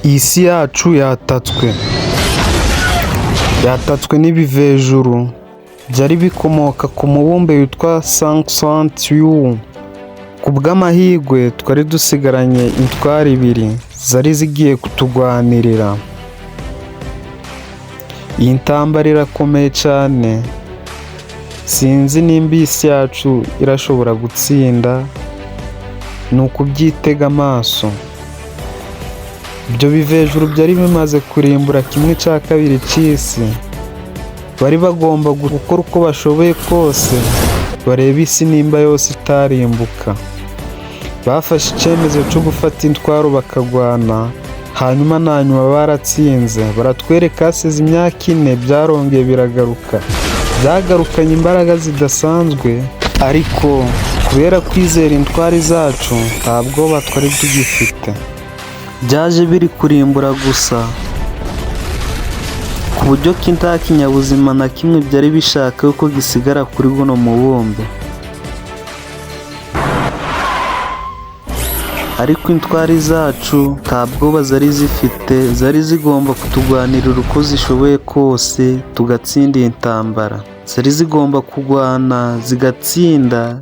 Iyi si yacu yatatswe n'ibivejuru byari bikomoka ku mubumbe witwa Sanctuary. Ku bw'amahirwe twari dusigaranye intwari ibiri zari zigiye kutugwanirira. Iyi ntambara irakomeye cyane, sinzi nimba isi yacu irashobora gutsinda, ni ukubyitega amaso. Ibyo bivejuru byari bimaze kurimbura 1/2 cy'isi. Bari bagomba gukora uko bashoboye kose bareba isi nimba yose itarimbuka. Bafashe icyemezo cyo gufata intwaro bakagwana, hanyuma na nyuma baratsinze. Baratwereka hasize imyaka 4 byarongeye biragaruka. Byagarukanye imbaraga zidasanzwe, ariko kubera kwizera intwari zacu nta bwoba twari tugifite. Byaje biri kurimbura gusa, ku buryo nta kinyabuzima na kimwe byari bishaka yuko gisigara kuri buno mubumbe. Ariko intwari zacu nta bwoba zari zifite, zari zigomba kutugwanirira uko zishoboye kose tugatsinda iyi ntambara. Zari zigomba kugwana zigatsinda